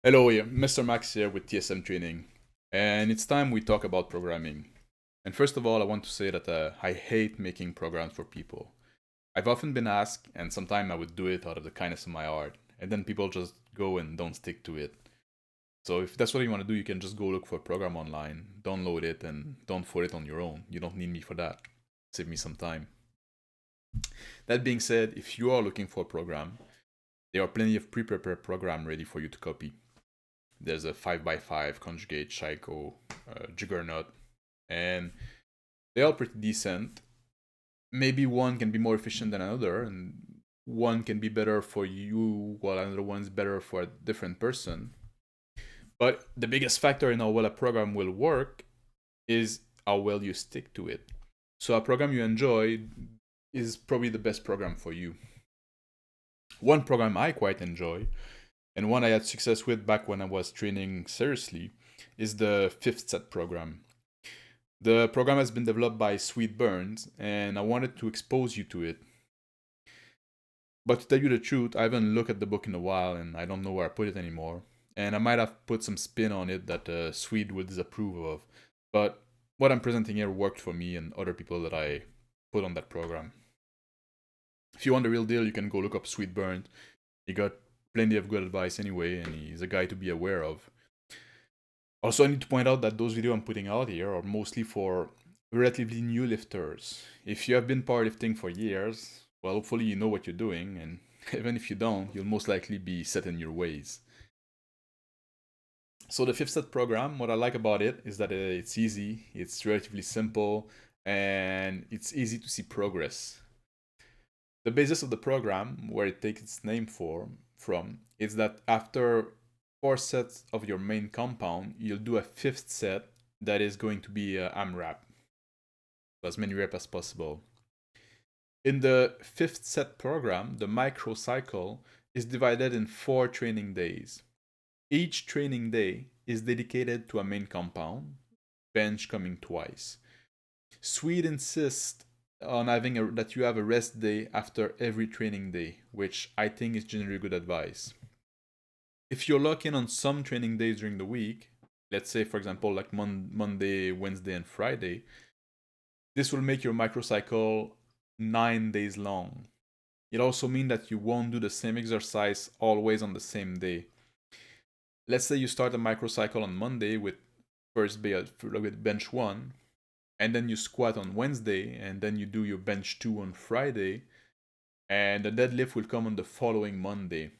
Hello, Mr. Max here with TSM Training, and it's time we talk about programming. And first of all, I want to say that I hate making programs for people. I've often been asked, and sometimes I would do it out of the kindness of my heart, and then people just go and don't stick to it. So if that's what you want to do, you can just go look for a program online, download it, and don't for it on your own. You don't need me for that. Save me some time. That being said, if you are looking for a program, there are plenty of pre-prepared programs ready for you to copy. There's a 5x5, Conjugate, Shiko, Juggernaut, and they're all pretty decent. Maybe one can be more efficient than another, and one can be better for you, while another one's better for a different person. But the biggest factor in how well a program will work is how well you stick to it. So a program you enjoy is probably the best program for you. One program I quite enjoy, and one I had success with back when I was training seriously, is the Fifth Set program. The program has been developed by Sweet Burns, and I wanted to expose you to it. But to tell you the truth, I haven't looked at the book in a while, and I don't know where I put it anymore. And I might have put some spin on it that Sweet would disapprove of. But what I'm presenting here worked for me and other people that I put on that program. If you want the real deal, you can go look up Sweet Burns. He got plenty of good advice anyway, and he's a guy to be aware of. Also, I need to point out that those videos I'm putting out here are mostly for relatively new lifters. If you have been powerlifting for years, well, hopefully you know what you're doing, and even if you don't, you'll most likely be set in your ways. So the Fifth Set program, what I like about it is that it's easy, it's relatively simple, and it's easy to see progress. The basis of the program, where it takes its name from, is that after 4 sets of your main compound, you'll do a fifth set that is going to be a AMRAP, as many reps as possible. In the fifth set program, the microcycle is divided in 4 training days. Each training day is dedicated to a main compound, bench coming twice. Sweet insists on having that you have a rest day after every training day, which I think is generally good advice. If you're locked in on some training days during the week, let's say for example like Monday, Wednesday, and Friday, this will make your microcycle 9 days long. It also means that you won't do the same exercise always on the same day. Let's say you start a microcycle on Monday with with bench 1, and then you squat on Wednesday, and then you do your bench 2 on Friday, and the deadlift will come on the following Monday.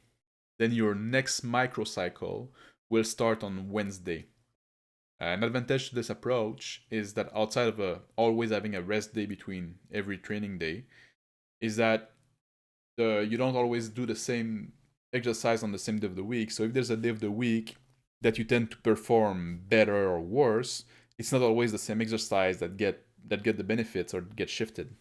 Then your next microcycle will start on Wednesday. An advantage to this approach is that outside of always having a rest day between every training day, is that you don't always do the same exercise on the same day of the week. So if there's a day of the week that you tend to perform better or worse, it's not always the same exercise that get the benefits or get shifted.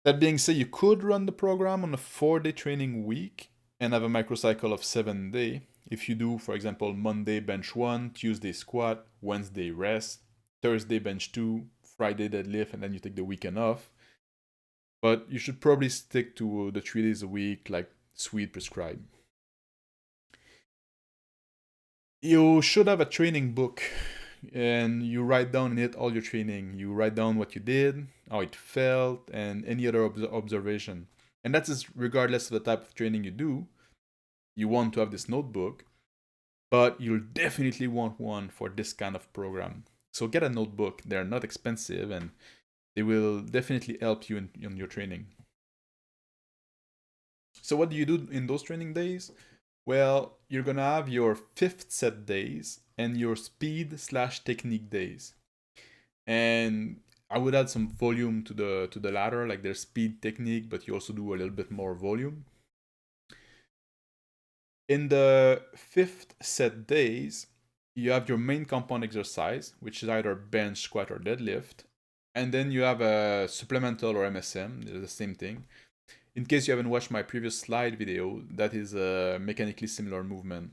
That being said, you could run the program on a 4-day training week and have a microcycle of 7 days. If you do, for example, Monday bench 1, Tuesday squat, Wednesday rest, Thursday bench 2, Friday deadlift, and then you take the weekend off. But you should probably stick to the 3 days a week like Sweet prescribed. You should have a training book, and you write down in it all your training. You write down what you did, how it felt, and any other observation. And that is regardless of the type of training you do. You want to have this notebook, but you'll definitely want one for this kind of program. So get a notebook. They're not expensive, and they will definitely help you in your training. So what do you do in those training days? Well, you're gonna have your fifth set days and your speed/technique days. And I would add some volume to the latter, like there's speed technique, but you also do a little bit more volume. In the fifth set days, you have your main compound exercise, which is either bench, squat, or deadlift. And then you have a supplemental or MSM, the same thing. In case you haven't watched my previous slide video, that is a mechanically similar movement.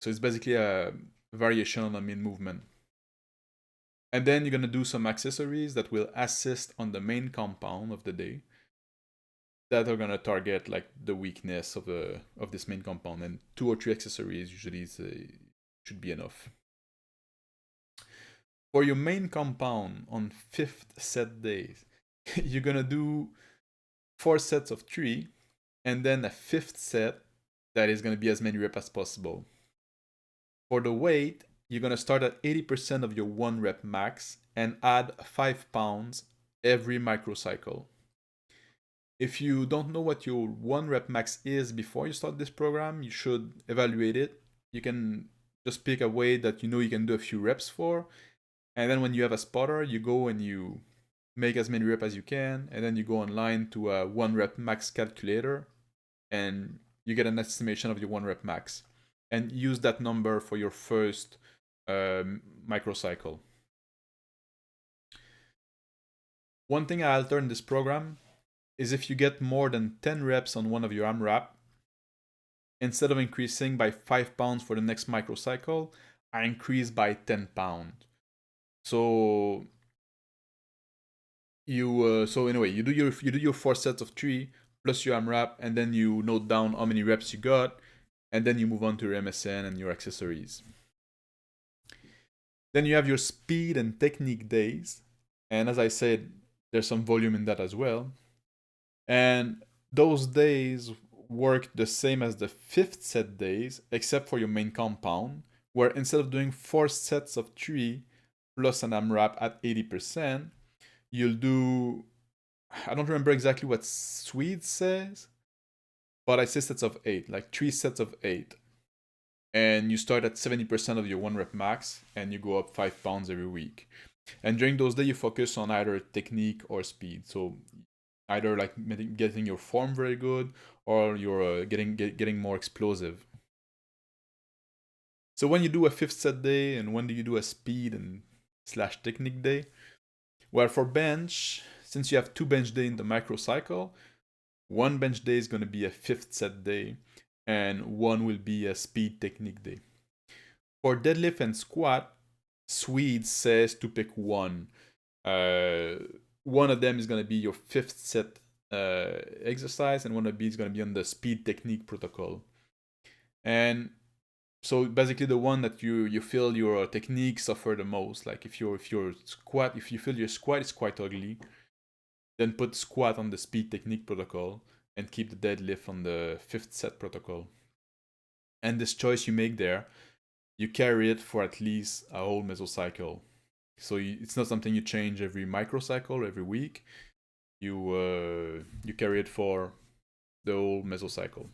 So it's basically a variation on the main movement. And then you're going to do some accessories that will assist on the main compound of the day. that are gonna target like the weakness of this main compound, and 2 or 3 accessories usually should be enough. For your main compound on 5th set days, you're gonna do 4 sets of 3, and then a 5th set that is gonna be as many reps as possible. For the weight, you're gonna start at 80% of your 1 rep max and add 5 pounds every microcycle. If you don't know what your 1 rep max is before you start this program, you should evaluate it. You can just pick a weight that you know you can do a few reps for, and then when you have a spotter, you go and you make as many reps as you can, and then you go online to a 1 rep max calculator, and you get an estimation of your 1 rep max, and use that number for your first microcycle. One thing I alter in this program is if you get more than 10 reps on one of your AMRAP, instead of increasing by 5 pounds for the next microcycle, I increase by 10 pounds. So anyway, you do your 4 sets of 3 plus your AMRAP, and then you note down how many reps you got, and then you move on to your MSN and your accessories. Then you have your speed and technique days, and as I said, there's some volume in that as well. And those days work the same as the 5th set days, except for your main compound, where instead of doing 4 sets of 3 plus an AMRAP at 80%, you'll do, I don't remember exactly what Swede says, but I say sets of 8, like 3 sets of 8. And you start at 70% of your 1 rep max, and you go up 5 pounds every week. And during those days, you focus on either technique or speed. So either like getting your form very good, or you're getting more explosive. So when you do a 5th set day, and when do you do a speed and / technique day? Well, for bench, since you have 2 bench days in the microcycle, 1 bench day is going to be a 5th set day, and 1 will be a speed technique day. For deadlift and squat, Swede says to pick 1. One of them is going to be your 5th set exercise, and one of these is going to be on the speed technique protocol. And so basically the one that you feel your technique suffer the most, like if you feel your squat is quite ugly, then put squat on the speed technique protocol and keep the deadlift on the 5th set protocol. And this choice you make there, you carry it for at least a whole mesocycle. So it's not something you change every microcycle or every week. You carry it for the whole mesocycle.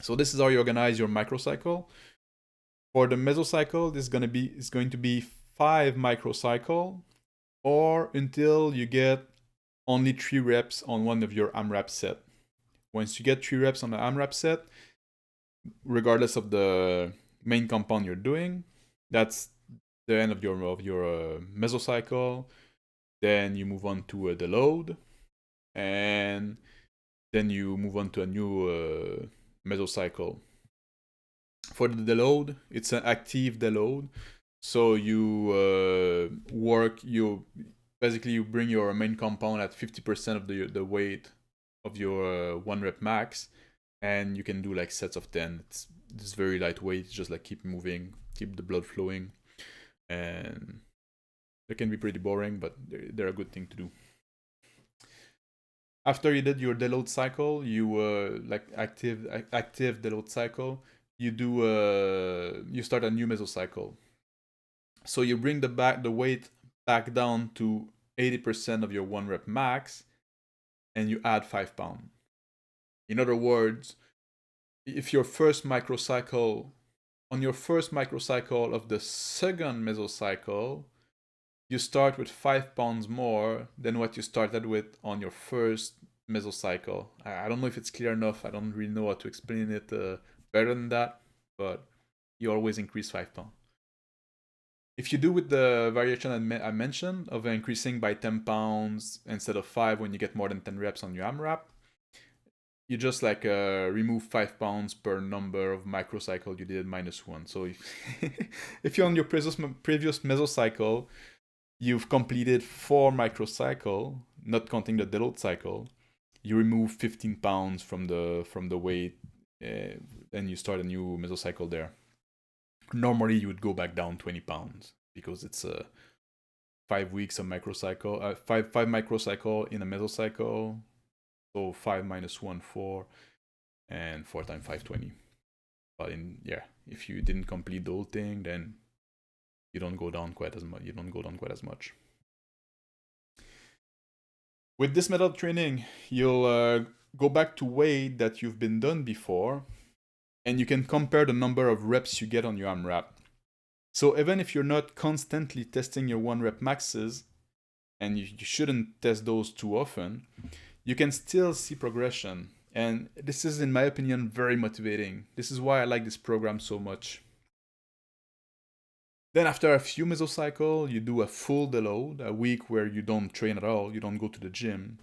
So this is how you organize your microcycle. For the mesocycle, this is going to be 5 microcycle, or until you get only 3 reps on one of your AMRAP set. Once you get 3 reps on the AMRAP set, regardless of the main compound you're doing, that's the end of your mesocycle. Then you move on to the load, and then you move on to a new mesocycle. For the deload, it's an active deload, so you basically you bring your main compound at 50% of the weight of your 1 rep max, and you can do like sets of 10. It's very lightweight. It's just like keep moving, keep the blood flowing, and they can be pretty boring, but they're a good thing to do. After you did your deload cycle, you like active deload cycle, you start a new mesocycle. So you bring the weight back down to 80% of your 1 rep max, and you add 5 pounds. In other words, if your first microcycle, on your first microcycle of the second mesocycle, you start with 5 pounds more than what you started with on your first mesocycle. I don't know if it's clear enough. I don't really know how to explain it better than that, but you always increase 5 pounds. If you do with the variation I mentioned of increasing by 10 pounds instead of 5 when you get more than 10 reps on your AMRAP, you just like remove 5 pounds per number of microcycle you did -1. So if you're on your previous mesocycle, you've completed 4 microcycle, not counting the deload cycle, you remove 15 pounds from the weight, and you start a new mesocycle there. Normally you would go back down 20 pounds because it's 5 weeks of microcycle, five microcycle in a mesocycle. So 5 minus 1, 4, and 4 times 5, 20. But if you didn't complete the whole thing, then you don't go down quite as much. With this method of training, you'll go back to weight that you've been done before, and you can compare the number of reps you get on your AMRAP. So even if you're not constantly testing your 1 rep maxes, and you shouldn't test those too often, you can still see progression. And this is, in my opinion, very motivating. This is why I like this program so much. Then after a few mesocycles, you do a full deload, a week where you don't train at all, you don't go to the gym.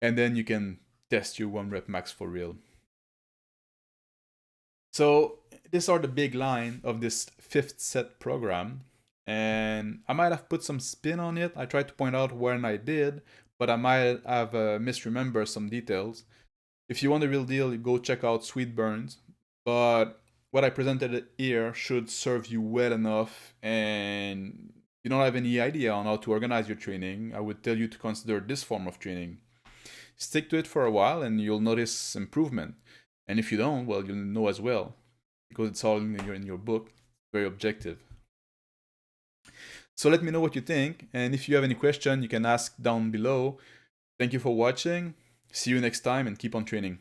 And then you can test your 1 rep max for real. So these are the big line of this 5th set program. And I might have put some spin on it. I tried to point out when I did, but I might have misremembered some details. If you want the real deal, you go check out Sweet Burns. But what I presented here should serve you well enough, and you don't have any idea on how to organize your training, I would tell you to consider this form of training. Stick to it for a while and you'll notice improvement. And if you don't, well, you'll know as well, because it's all in your book, very objective. So let me know what you think, and if you have any question, you can ask down below. Thank you for watching. See you next time, and keep on training.